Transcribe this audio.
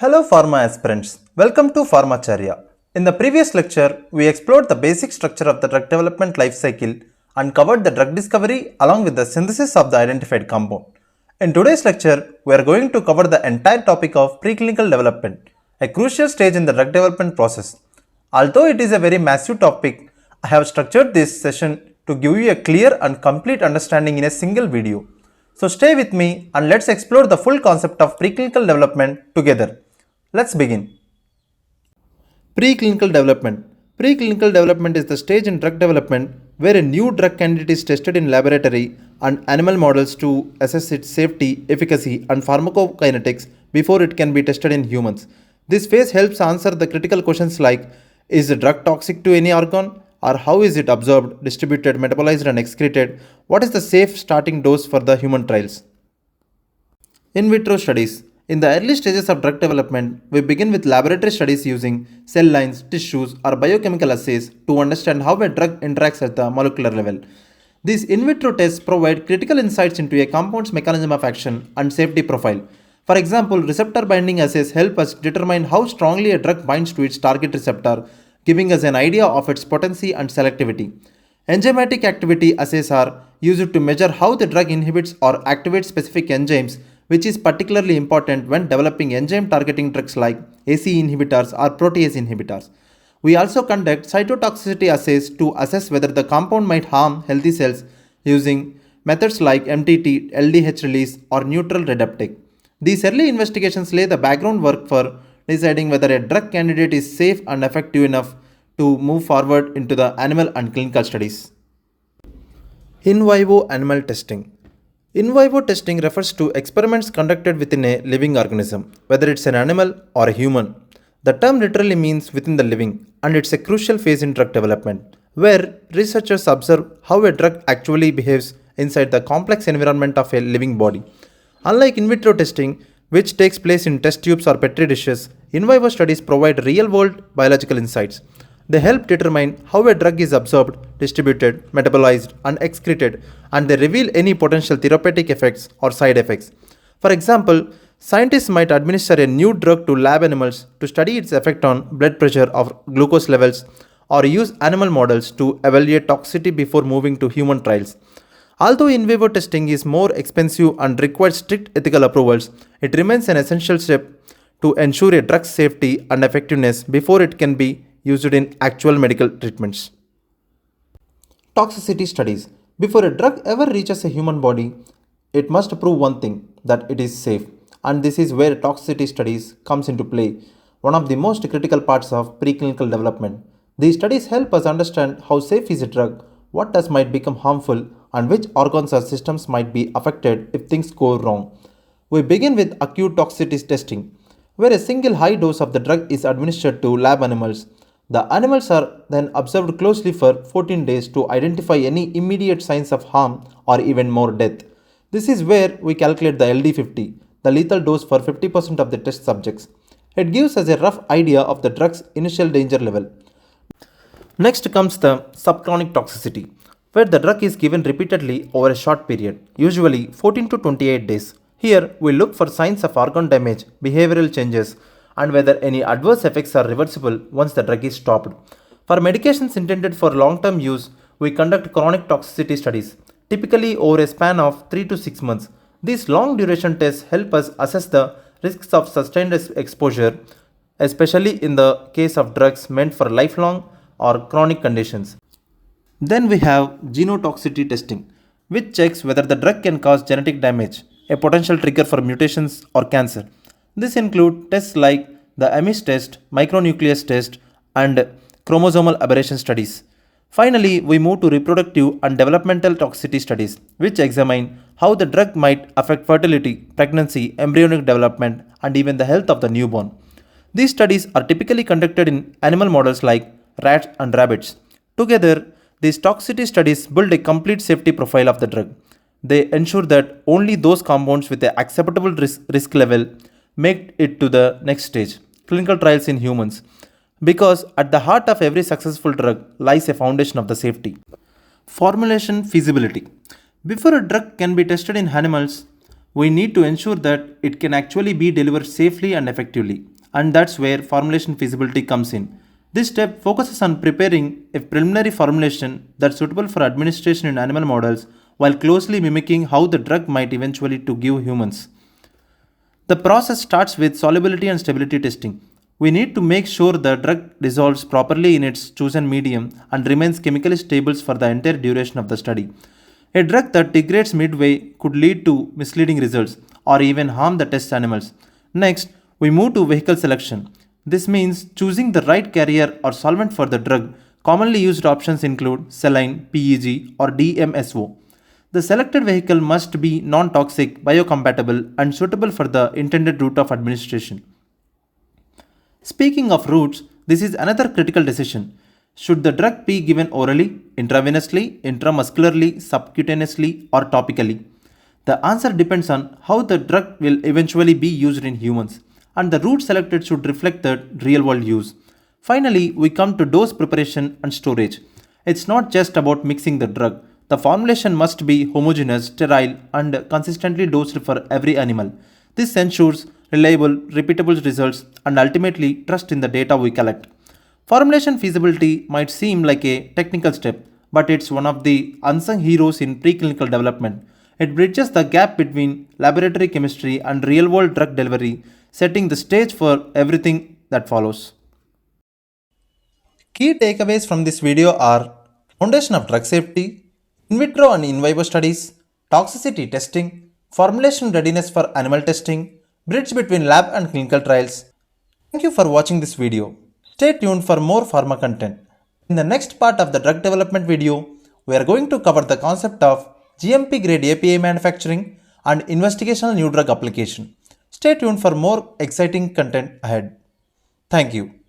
Hello Pharma aspirants, welcome to Acharya. In the previous lecture, we explored the basic structure of the drug development life cycle and covered the drug discovery along with the synthesis of the identified compound. In today's lecture, we are going to cover the entire topic of preclinical development, a crucial stage in the drug development process. Although it is a very massive topic, I have structured this session to give you a clear and complete understanding in a single video. So stay with me and let's explore the full concept of preclinical development together. Let's begin. Preclinical development. Preclinical development is the stage in drug development where a new drug candidate is tested in laboratory and animal models to assess its safety, efficacy, and pharmacokinetics before it can be tested in humans. This phase helps answer the critical questions like: is the drug toxic to any organ? Or how is it absorbed, distributed, metabolized, and excreted? What is the safe starting dose for the human trials? In vitro studies. In the early stages of drug development, we begin with laboratory studies using cell lines, tissues, or biochemical assays to understand how a drug interacts at the molecular level. These in vitro tests provide critical insights into a compound's mechanism of action and safety profile. For example, receptor binding assays help us determine how strongly a drug binds to its target receptor, giving us an idea of its potency and selectivity. Enzymatic activity assays are used to measure how the drug inhibits or activates specific enzymes, which is particularly important when developing enzyme targeting drugs like ACE inhibitors or protease inhibitors. We also conduct cytotoxicity assays to assess whether the compound might harm healthy cells using methods like MTT, LDH release, or neutral red uptake. These early investigations lay the background work for deciding whether a drug candidate is safe and effective enough to move forward into the animal and clinical studies. In vivo animal testing. In vivo testing refers to experiments conducted within a living organism, whether it's an animal or a human. The term literally means within the living, and it's a crucial phase in drug development, where researchers observe how a drug actually behaves inside the complex environment of a living body. Unlike in vitro testing, which takes place in test tubes or petri dishes, in vivo studies provide real-world biological insights. They help determine how a drug is absorbed, distributed, metabolized, and excreted, and they reveal any potential therapeutic effects or side effects. For example, scientists might administer a new drug to lab animals to study its effect on blood pressure or glucose levels, or use animal models to evaluate toxicity before moving to human trials. Although in vivo testing is more expensive and requires strict ethical approvals, it remains an essential step to ensure a drug's safety and effectiveness before it can be used in actual medical treatments. Toxicity studies. Before a drug ever reaches a human body, it must prove one thing, that it is safe. And this is where toxicity studies comes into play, one of the most critical parts of preclinical development. These studies help us understand how safe is a drug, what does might become harmful, and which organs or systems might be affected if things go wrong. We begin with acute toxicity testing, where a single high dose of the drug is administered to lab animals. The animals are then observed closely for 14 days to identify any immediate signs of harm or even more death. This is where we calculate the LD50, the lethal dose for 50% of the test subjects. It gives us a rough idea of the drug's initial danger level. Next comes the subchronic toxicity, where the drug is given repeatedly over a short period, usually 14 to 28 days. Here, we look for signs of organ damage, behavioral changes, and whether any adverse effects are reversible once the drug is stopped. For medications intended for long-term use, we conduct chronic toxicity studies, typically over a span of 3 to 6 months. These long-duration tests help us assess the risks of sustained exposure, especially in the case of drugs meant for lifelong or chronic conditions. Then we have genotoxicity testing, which checks whether the drug can cause genetic damage, a potential trigger for mutations or cancer. This includes tests like the AMIS test, micronucleus test, and chromosomal aberration studies. Finally, we move to reproductive and developmental toxicity studies, which examine how the drug might affect fertility, pregnancy, embryonic development, and even the health of the newborn. These studies are typically conducted in animal models like rats and rabbits. Together, these toxicity studies build a complete safety profile of the drug. They ensure that only those compounds with an acceptable risk level make it to the next stage, clinical trials in humans, because at the heart of every successful drug lies a foundation of the safety. Formulation feasibility. Before a drug can be tested in animals, we need to ensure that it can actually be delivered safely and effectively. and that's where formulation feasibility comes in. This step focuses on preparing a preliminary formulation that's suitable for administration in animal models while closely mimicking how the drug might eventually to give humans. The process starts with solubility and stability testing. We need to make sure the drug dissolves properly in its chosen medium and remains chemically stable for the entire duration of the study. A drug that degrades midway could lead to misleading results or even harm the test animals. Next, we move to vehicle selection. This means choosing the right carrier or solvent for the drug. Commonly used options include saline, PEG, or DMSO. The selected vehicle must be non toxic, biocompatible, and suitable for the intended route of administration. Speaking of routes, this is another critical decision. Should the drug be given orally, intravenously, intramuscularly, subcutaneously, or topically? The answer depends on how the drug will eventually be used in humans, and the route selected should reflect the real world use. Finally, we come to dose preparation and storage. It's not just about mixing the drug. The formulation must be homogeneous, sterile, and consistently dosed for every animal. This ensures reliable, repeatable results and ultimately trust in the data we collect. Formulation feasibility might seem like a technical step, but it's one of the unsung heroes in preclinical development. It bridges the gap between laboratory chemistry and real world drug delivery, setting the stage for everything that follows. Key takeaways from this video are foundation of drug safety, in vitro and in vivo studies, toxicity testing, formulation readiness for animal testing, bridge between lab and clinical trials. Thank you for watching this video. Stay tuned for more pharma content. In the next part of the drug development video, we are going to cover the concept of GMP grade API manufacturing and investigational new drug application. Stay tuned for more exciting content ahead. Thank you.